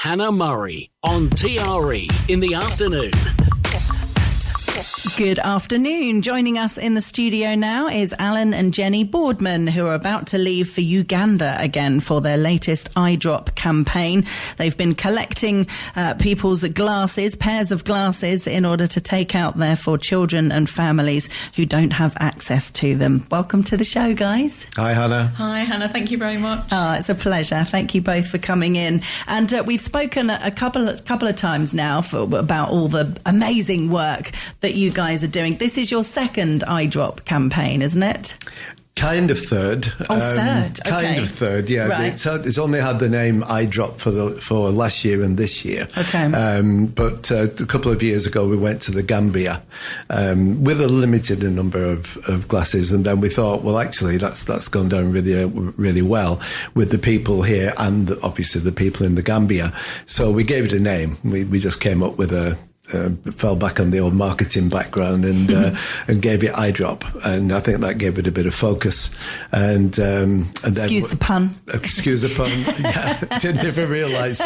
Hannah Murray on TRE in the afternoon. Good afternoon. Joining us in the studio now is Alan and Jenny Boardman, who are about to leave for Uganda again for their latest Eyedrop campaign. They've been collecting people's glasses, pairs of glasses, in order to take out there for children and families who don't have access to them. Welcome to the show, guys. Hi, Hannah. Hi, Hannah. Thank you very much. It's a pleasure. Thank you both for coming in. And we've spoken a couple of times now about all the amazing work that you guys are doing. This is your second Eyedrop campaign, isn't it? Kind of third. Oh, third. Okay. Kind of third, yeah. Right. It's only had the name Eyedrop for last year and this year. Okay. But a couple of years ago, we went to the Gambia with a limited number of glasses, and then we thought, well, actually, that's gone down really well with the people here and obviously the people in the Gambia. So we gave it a name. We just came up with fell back on the old marketing background and gave it Eyedrop, and I think that gave it a bit of focus. And excuse the pun. Excuse the pun. Yeah, didn't even realise.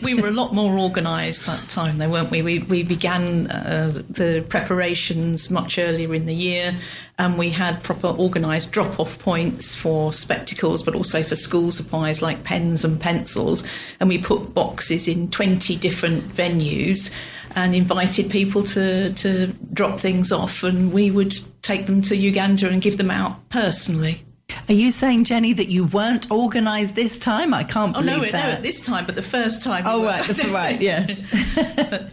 We were a lot more organised that time, though, weren't we? We began the preparations much earlier in the year, and we had proper organised drop-off points for spectacles, but also for school supplies like pens and pencils. And we put boxes in 20 different venues and invited people to drop things off, and we would take them to Uganda and give them out personally. Are you saying, Jenny, that you weren't organised this time? I can't believe that. No, at this time, but the first time. Oh, right, that's right, yes.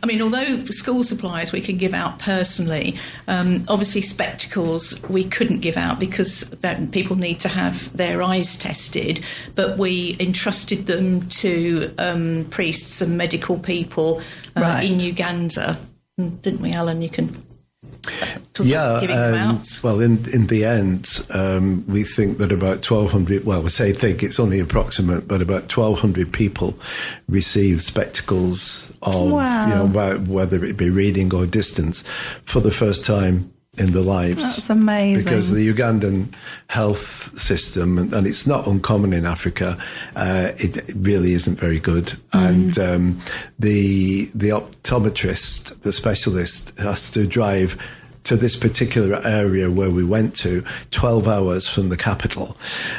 I mean, although for school supplies we can give out personally, obviously spectacles we couldn't give out because people need to have their eyes tested, but we entrusted them to priests and medical people in Uganda. Didn't we, Alan? You can... Well, in the end, we think that about 1,200, well, think it's only approximate, but about 1,200 people receive spectacles of, whether it be reading or distance, for the first time in their lives. That's amazing. Because the Ugandan health system, and it's not uncommon in Africa, it really isn't very good. And the optometrist, the specialist, has to drive to this particular area where we went to 12 hours from the capital.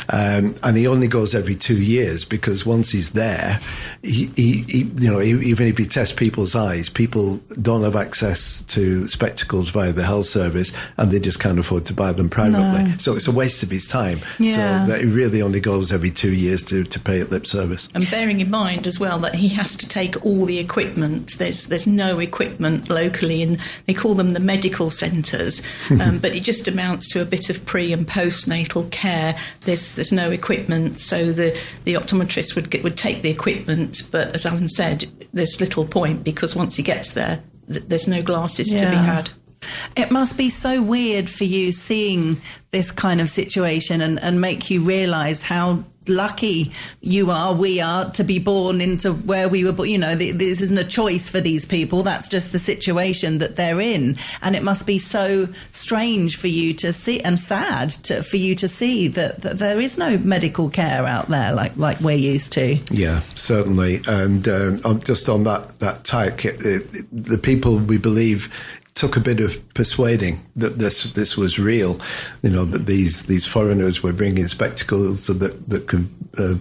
And he only goes every 2 years, because once he's there, he even if he tests people's eyes, people don't have access to spectacles via the health service, and they just can't afford to buy them privately. No. So it's a waste of his time. Yeah. So that he really only goes every 2 years to pay it lip service. And bearing in mind as well that he has to take all the equipment. There's no equipment locally, and they call them the medical centres. But it just amounts to a bit of pre and postnatal care. There's no equipment, so the optometrist would take the equipment, but as Alan said, there's little point, because once he gets there, there's no glasses to be had. It must be so weird for you seeing this kind of situation and make you realise how lucky we are to be born into where we were born. This isn't a choice for these people. That's just the situation that they're in. And it must be so strange for you to see, and sad for you to see that there is no medical care out there like we're used to. Yeah, certainly. And just on that tack, the people, we believe, took a bit of persuading that this was real, that these foreigners were bringing spectacles that could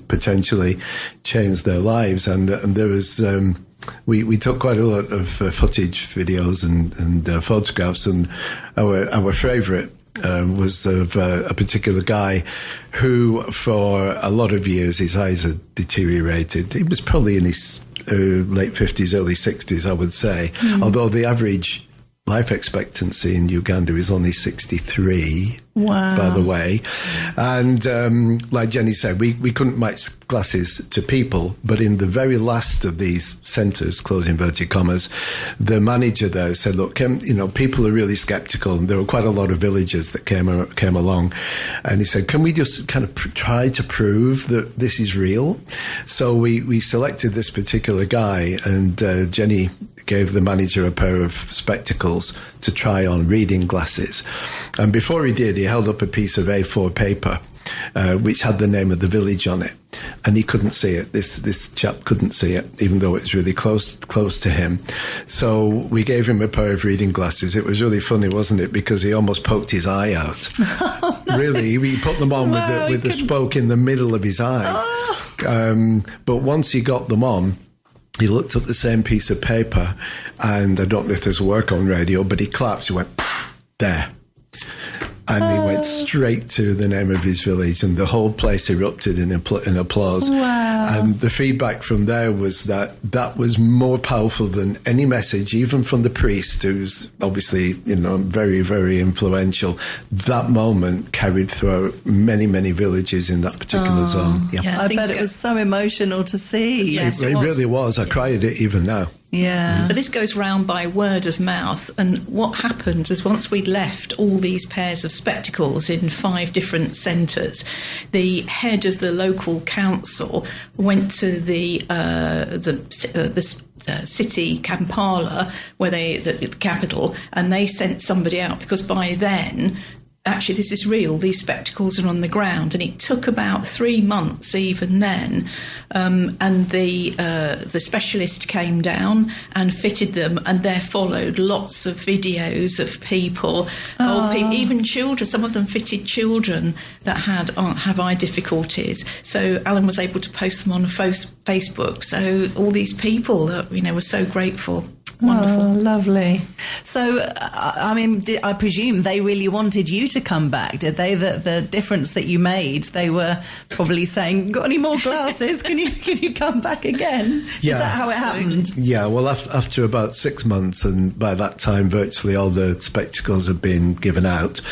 potentially change their lives. And there was we took quite a lot of footage, videos and photographs, and our favourite was of a particular guy who, for a lot of years, his eyes had deteriorated. He was probably in his late 50s, early 60s, I would say, although the average life expectancy in Uganda is only 63. Wow. By the way. And like Jenny said, we couldn't match glasses to people, but in the very last of these centres, close inverted commas, the manager there said, look, people are really sceptical, and there were quite a lot of villagers that came along, and he said, can we just kind of try to prove that this is real? So we selected this particular guy, and Jenny gave the manager a pair of spectacles to try on, reading glasses. And before he did, he held up a piece of A4 paper, which had the name of the village on it. and he couldn't see it. This chap couldn't see it, even though it was really close to him. So we gave him a pair of reading glasses. It was really funny, wasn't it? Because he almost poked his eye out. Oh, no. Really, we put them on with the spoke in the middle of his eye. Oh. But once he got them on, he looked at the same piece of paper, and I don't know if there's work on radio, but he clapped. He went, there. And he went straight to the name of his village, and the whole place erupted in applause. Wow. And the feedback from there was that was more powerful than any message, even from the priest, who's obviously, very, very influential. That moment carried through many, many villages in that particular zone. Yeah, I bet it was so emotional to see. Yes, it really was. I cry at it even now. Yeah. But this goes round by word of mouth, and what happened is once we'd left all these pairs of spectacles in 5 different centres, the head of the local council went to the city Kampala, where the capital, and they sent somebody out, because by then, actually, this is real, these spectacles are on the ground, and it took about 3 months even then, and the specialist came down and fitted them, and there followed lots of videos of people, old people, even children. Some of them fitted children that have eye difficulties. So Alan was able to post them on Facebook. So all these people, were so grateful. Wonderful. Oh, lovely. So, I presume they really wanted you to come back, did they? The difference that you made, they were probably saying, got any more glasses? Can you come back again? Yeah. Is that how it happened? Yeah, well, after about 6 months, and by that time, virtually all the spectacles had been given out,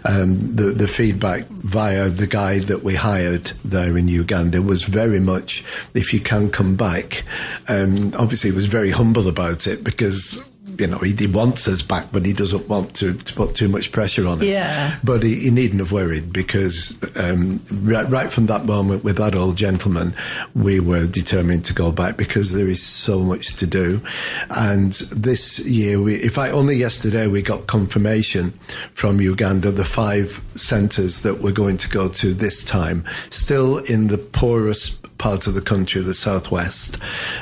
the feedback via the guide that we hired there in Uganda was very much, if you can come back. Obviously, he was very humble about it, because he wants us back, but he doesn't want to put too much pressure on us. Yeah. But he needn't have worried, because right from that moment with that old gentleman, we were determined to go back, because there is so much to do. And this year, only yesterday we got confirmation from Uganda, the 5 centres that we're going to go to this time, still in the poorest part of the country, the southwest,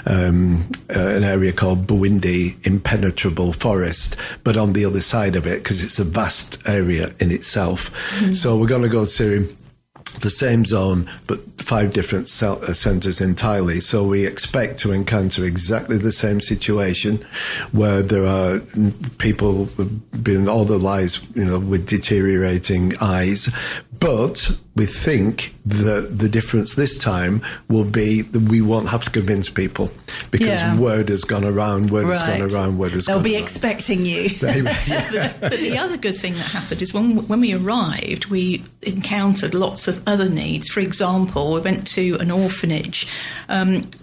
an area called Buwindi, impenetrable forest, but on the other side of it, because it's a vast area in itself. Mm-hmm. So we're going to go to the same zone, but 5 different centres entirely. So we expect to encounter exactly the same situation, where there are people who've been all their lives, with deteriorating eyes. But we think that the difference this time will be that we won't have to convince people, because word has gone around, word has gone around, word has gone around. They'll be expecting you. But the other good thing that happened is when we arrived, we encountered lots of other needs. For example, we went to an orphanage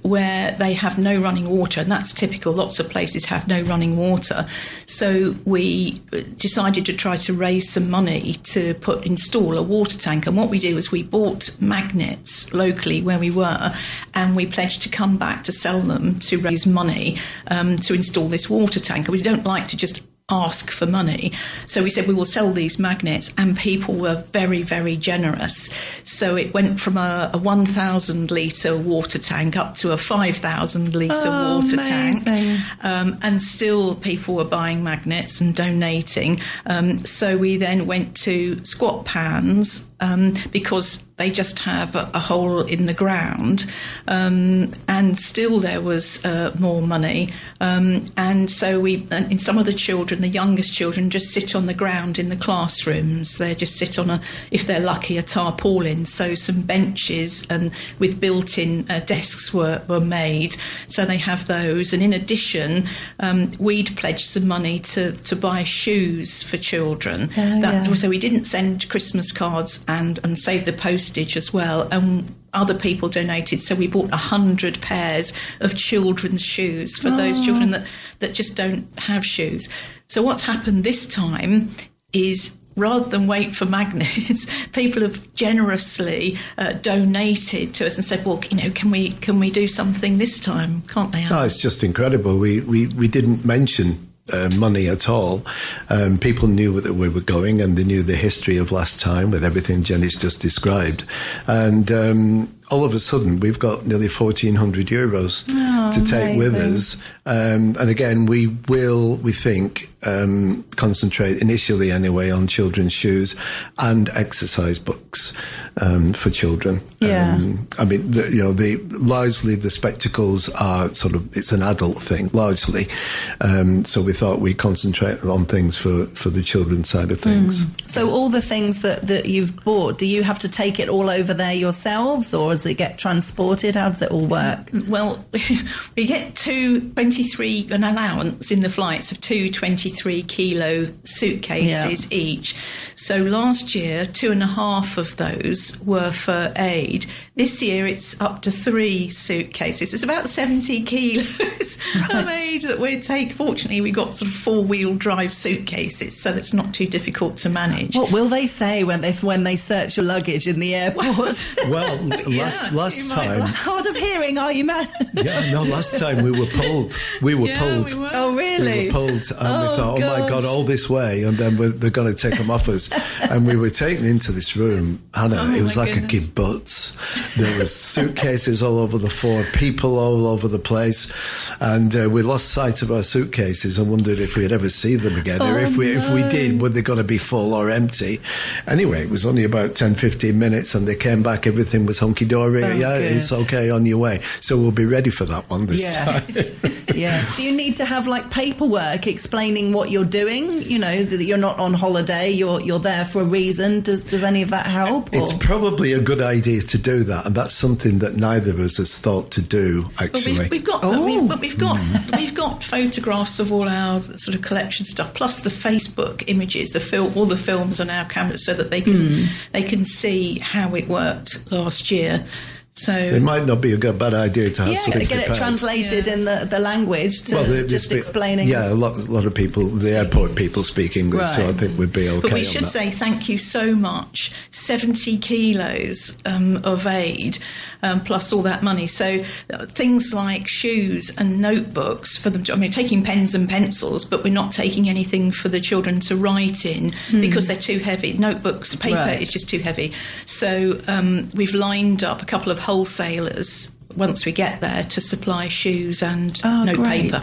where they have no running water, and that's typical. Lots of places have no running water. So we decided to try to raise some money to install a water tank. And what we did was we bought magnets locally where we were, and we pledged to come back to sell them to raise money to install this water tank. And we don't like to just ask for money. So we said we will sell these magnets, and people were very, very generous. So it went from a 1,000 litre water tank up to a 5,000 litre water amazing. tank. And still people were buying magnets and donating. So we then went to squat pans, because they just have a hole in the ground, and still there was more money. And so in some of the children, the youngest children, just sit on the ground in the classrooms. They just sit on if they're lucky, a tarpaulin. So some benches and with built-in desks were made. So they have those. And in addition, we'd pledged some money to buy shoes for children. So we didn't send Christmas cards and save the postage as well. And other people donated, so we bought 100 pairs of children's shoes for those children that just don't have shoes. So what's happened this time is, rather than wait for magnets, people have generously donated to us and said, well, can we do something this time? Can't they? Oh, it's just incredible. We didn't mention money at all. People knew that we were going, and they knew the history of last time with everything Jenny's just described. And all of a sudden we've got nearly €1,400 to take with us. And again, we think, concentrate initially anyway on children's shoes and exercise books for children. Yeah. I mean, largely the spectacles are it's an adult thing, largely. So we thought we'd concentrate on things for the children's side of things. So all the things that you've bought, do you have to take it all over there yourselves, or does it get transported? How does it all work? Well, we get 23 an allowance in the flights of 2 23-kilo suitcases each. So last year, 2.5 of those were for aid. This year, it's up to 3 suitcases. It's about 70 kilos of aid that we take. Fortunately, we got sort of 4-wheel drive suitcases, so that's not too difficult to manage. What will they say when they search your luggage in the airport? Well, last time... Hard of hearing, are you, man? Last time we were pulled. We were pulled. We Oh, really? We were pulled, and we thought, oh my God, all this way, and then they're going to take them off us. And we were taken into this room, Hannah. It was like a kibbutz. There were suitcases all over the floor, people all over the place, and we lost sight of our suitcases and wondered if we'd ever see them again, or if we did, were they going to be full or empty? Anyway, it was only about 10-15 minutes, and they came back. Everything was hunky dory. Good. It's okay, on your way. So we'll be ready for that one this time. Yes. Do you need to have paperwork explaining what you're doing? That you're not on holiday. You're there for a reason. Does any of that help? It's probably a good idea to do that, and that's something that neither of us has thought to do. Actually, well, we've got photographs of all our sort of collection stuff, plus the Facebook images, all the films on our cameras, so that they can see how it worked last year. So it might not be a bad idea to have something get it translated in the language to explaining. Yeah, a lot of people, the airport people speak English, so I think we'd be okay. But we should say thank you so much. 70 kilos of aid, plus all that money. So things like shoes and notebooks for them. Taking pens and pencils, but we're not taking anything for the children to write in because they're too heavy. Notebooks, paper is just too heavy. So we've lined up a couple of wholesalers once we get there to supply shoes and notepaper.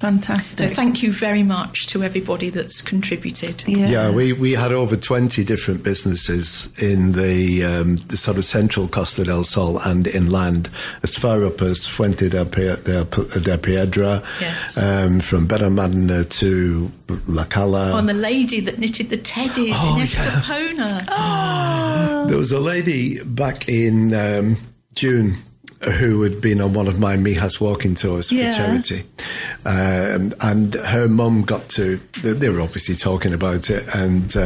Fantastic. So thank you very much to everybody that's contributed. We had over 20 different businesses in the sort of central Costa del Sol and inland, as far up as Fuente de Piedra, from Beramadna to La Cala. And the lady that knitted the teddies in Estepona. There was a lady back in June who had been on one of my Mijas walking tours for charity. And her mum they were obviously talking about it, and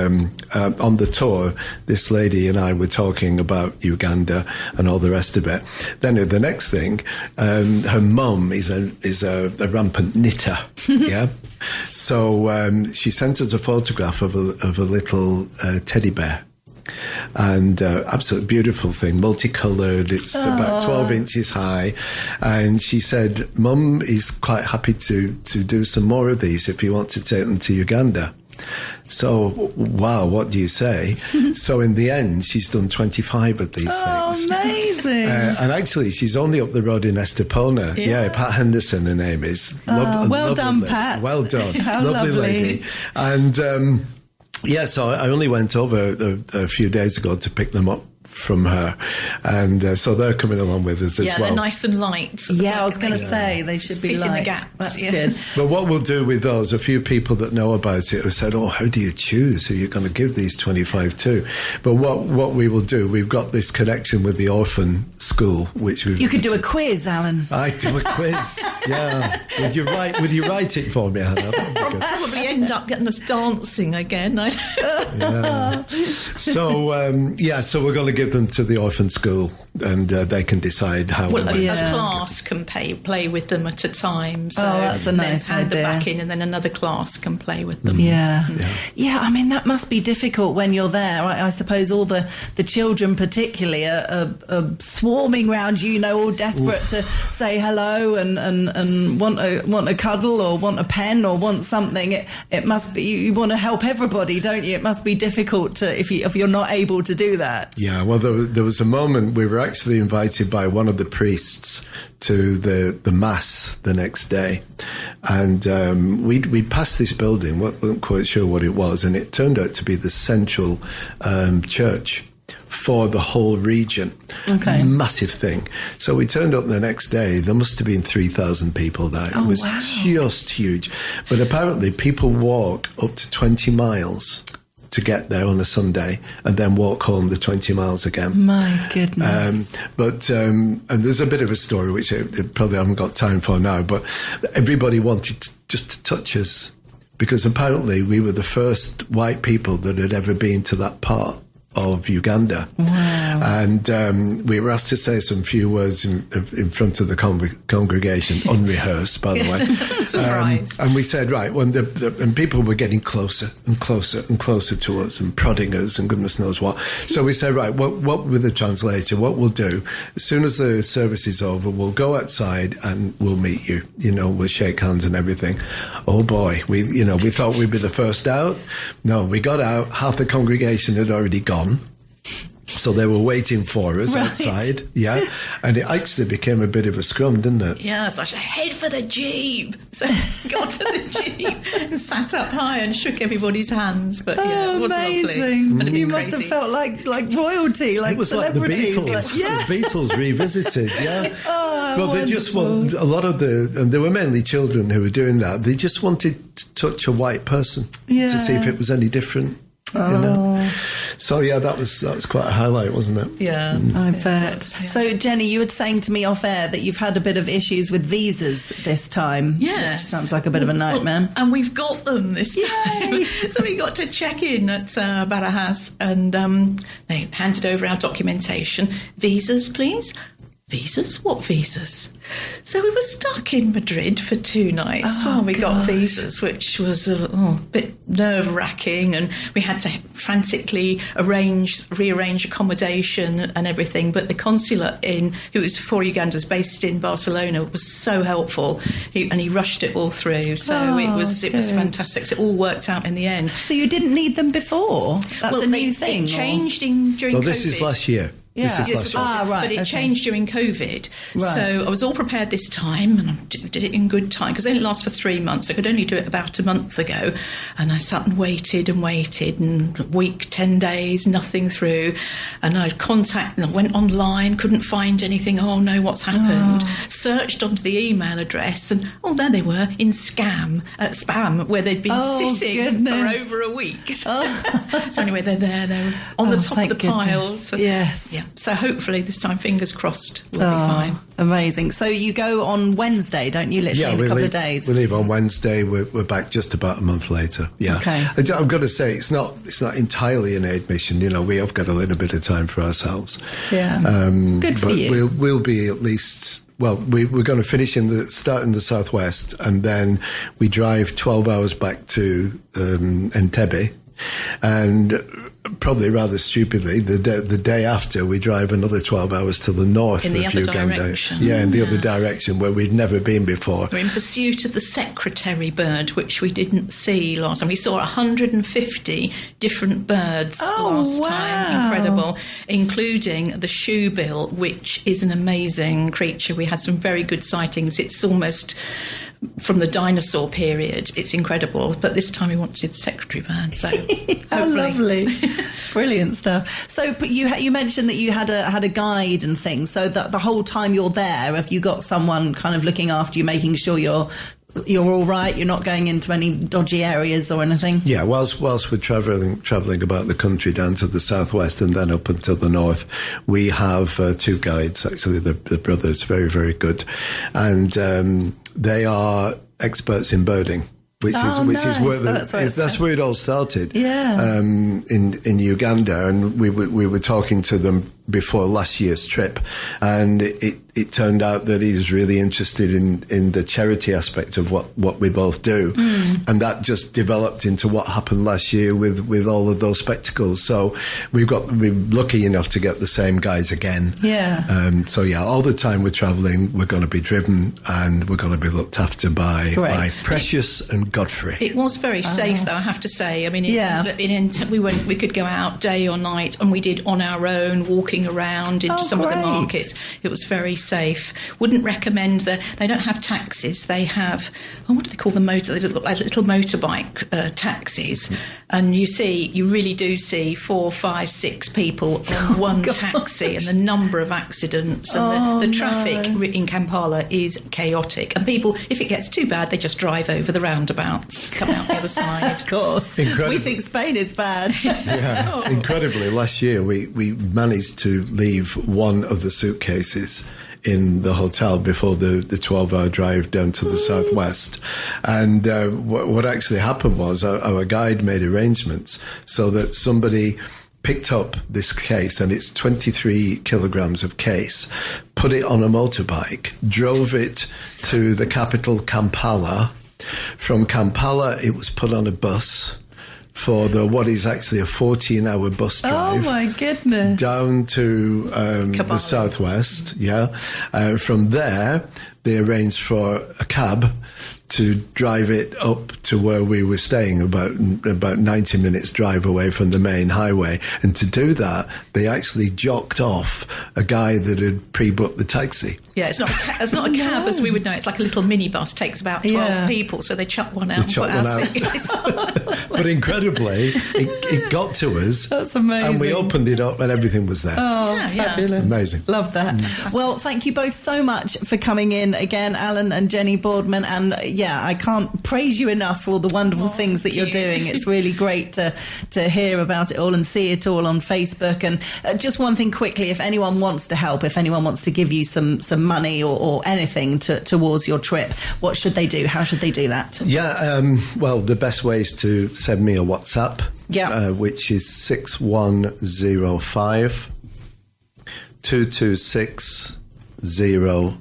on the tour, this lady and I were talking about Uganda and all the rest of it. Then the next thing, her mum is a rampant knitter, So she sent us a photograph of a little teddy bear. And absolutely beautiful thing, multicoloured. It's about 12 inches high, and she said, "Mum is quite happy to do some more of these if you want to take them to Uganda." So, wow, what do you say? So in the end, she's done 25 of these things. Amazing. And actually, she's only up the road in Estepona. Pat Henderson, her name is. Well done, Pat. Well done. How lovely lady. And so I only went over a few days ago to pick them up from her, and so they're coming along with us as well. They're nice and light. I was going to say they should be light. In the gaps. That's good. But what we'll do with those, a few people that know about it have said, how do you choose who you're going to give these 25 to? But what we will do, we've got this connection with the orphan school, which you could do a quiz, Alan. I do a quiz. Would you write it for me, Hannah? I'll probably end up getting us dancing again. So we're going to give them to the orphan school, and they can decide how. Well, a class can play with them at a time. So that's a nice hand idea. them back in, and then another class can play with them. Yeah. I mean, that must be difficult when you're there. I suppose all the children, particularly, are swarming round you. All desperate to say hello and want a cuddle or want a pen or want something. it must be, you want to help everybody, don't you? It must be difficult to, if you're not able to do that. Yeah, well, there was a moment we were actually invited by one of the priests to the mass the next day, and we passed this building, wasn't quite sure what it was, and it turned out to be the central church for the whole region. Okay. Massive thing. So we turned up the next day. There must have been 3,000 people there. It was just huge. But apparently people walk up to 20 miles to get there on a Sunday and then walk home the 20 miles again. My goodness. And there's a bit of a story which I probably haven't got time for now, but everybody wanted just to touch us because apparently we were the first white people that had ever been to that part of Uganda. Wow. And we were asked to say some few words in front of the congregation, unrehearsed, by the way. Surprise. And we said, right, and people were getting closer and closer and closer to us and prodding us and goodness knows what. So we said, right, what with the translator, what we'll do, as soon as the service is over, we'll go outside and we'll meet you. We'll shake hands and everything. Oh boy, we thought we'd be the first out. No, we got out, half the congregation had already gone. So they were waiting for us outside, yeah. And it actually became a bit of a scrum, didn't it? Yeah, so I said, head for the Jeep. So I got to the Jeep and sat up high and shook everybody's hands. But yeah, it was amazing. lovely. You must have felt like royalty, like it was celebrities. like the Beatles. Yeah. The Beatles revisited, yeah. Oh, but they just want a lot of and there were mainly children who were doing that. They just wanted to touch a white person to see if it was any different. So yeah, that was quite a highlight, wasn't it? Yeah, I bet. So Jenny, you were saying to me off air that you've had a bit of issues with visas this time. Yes, which sounds like a bit of a nightmare. And we've got them this time. So we got to check in at Barajas, and they handed over our documentation. Visas, please. Visas? What visas? So we were stuck in Madrid for 2 nights while we got visas, which was a bit nerve-wracking, and we had to frantically rearrange accommodation and everything. But the consulate who was for Ugandans based in Barcelona was so helpful, and he rushed it all through. So it was fantastic. So it all worked out in the end. So you didn't need them before? That's a new thing? It changed during COVID. This is last year. Yeah. This is last year. Right. But it changed during COVID. Right. So I was all prepared this time, and I did it in good time, because they didn't last for 3 months. I could only do it about a month ago. And I sat and waited, and a week, 10 days, nothing through. And I went online, couldn't find anything. Oh no, what's happened? Searched onto the email address, and there they were in spam, where they'd been sitting for over a week. So anyway, they're there. They're on the top of the pile. So, yes. Yeah. So hopefully this time, fingers crossed, we'll be fine. Amazing. So you go on Wednesday, don't you? Literally in a couple of days. We leave on Wednesday. We're back just about a month later. Yeah. Okay. I've got to say, it's not entirely an aid mission. We have got a little bit of time for ourselves. Yeah. Good for you. We'll be at least. Well, we're going to finish start in the southwest, and then we drive 12 hours back to Entebbe, and probably rather stupidly, the day after, we drive another 12 hours to the north of Uganda. Direction. Yeah, in the other direction, where we'd never been before. We're in pursuit of the secretary bird, which we didn't see last time. We saw 150 different birds last time. Incredible. Including the shoebill, which is an amazing creature. We had some very good sightings. It's almost from the dinosaur period. It's incredible. But this time we wanted secretary bird. So how lovely. Brilliant stuff. So you mentioned that you had a guide and things. So that the whole time you're there, have you got someone kind of looking after you, making sure you're all right, you're not going into any dodgy areas or anything? Yeah, whilst we're travelling about the country down to the southwest and then up until the north, we have 2 guides, actually, the brothers, very, very good. And they are experts in birding. Which is where that's where it all started. Yeah. In Uganda, and we were talking to them before last year's trip, and it turned out that he was really interested in the charity aspect of what we both do, and that just developed into what happened last year with all of those spectacles. So we're lucky enough to get the same guys again. All the time we're travelling, we're going to be driven and we're going to be looked after by Precious and Godfrey. It was very safe, though, I have to say. I mean, we could go out day or night, and we did on our own, walking around into some of the markets. It was very safe. Wouldn't recommend they don't have taxis. They have, what do they call them? They look like little motorbike taxis. And you really do see 4, 5, 6 people on one taxi, and the number of accidents and the traffic in Kampala is chaotic. And people, if it gets too bad, they just drive over the roundabouts, come out the other side. Of course. We think Spain is bad. Incredibly, last year we managed to leave one of the suitcases in the hotel before the 12-hour drive down to the southwest. And what actually happened was our guide made arrangements so that somebody picked up this case, and it's 23 kilograms of case, put it on a motorbike, drove it to the capital, Kampala. From Kampala, it was put on a bus for what is actually a 14-hour bus drive. Oh, my goodness. Down to the southwest, from there, they arranged for a cab to drive it up to where we were staying, about 90 minutes drive away from the main highway. And to do that, they actually jocked off a guy that had pre-booked the taxi. Yeah, it's not a cab as we would know. It's like a little minibus, takes about 12 people, so they chuck one out and put our seats. But incredibly, it got to us. That's amazing. And we opened it up and everything was there. Oh, fabulous. Amazing. Love that. Well, thank you both so much for coming in again, Alan and Jenny Boardman. And I can't praise you enough for all the wonderful things that you're doing. It's really great to hear about it all and see it all on Facebook. And just one thing quickly, if anyone wants to help, if anyone wants to give you some money or anything towards your trip, what should they do? How should they do that? Well, the best way is to send me a WhatsApp, which is 6105 226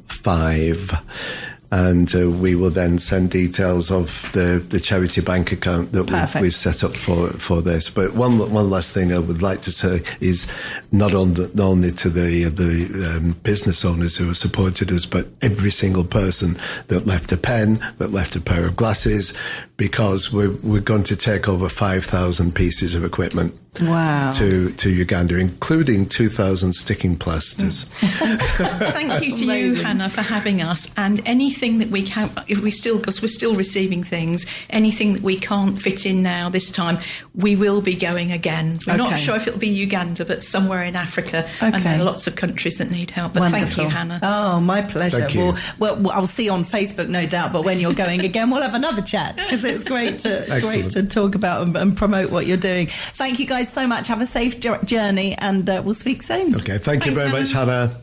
05. And we will then send details of the charity bank account that we've set up for this. But one last thing I would like to say is not only to the business owners who have supported us, but every single person that left a pen, that left a pair of glasses, because we're going to take over 5,000 pieces of equipment. Wow. To Uganda, including 2,000 sticking plasters. Thank you to you, Hannah, for having us. And anything that we can, because we're still receiving things, anything that we can't fit in now this time, we will be going again. We're not sure if it'll be Uganda, but somewhere in Africa. And there are lots of countries that need help. But wonderful. Thank you, Hannah. Oh, my pleasure. Thank you. Well, I'll see you on Facebook, no doubt. But when you're going again, we'll have another chat, because it's great to talk about and promote what you're doing. Thank you guys so much. Have a safe journey, and we'll speak soon. Okay, thanks you very much, Hannah.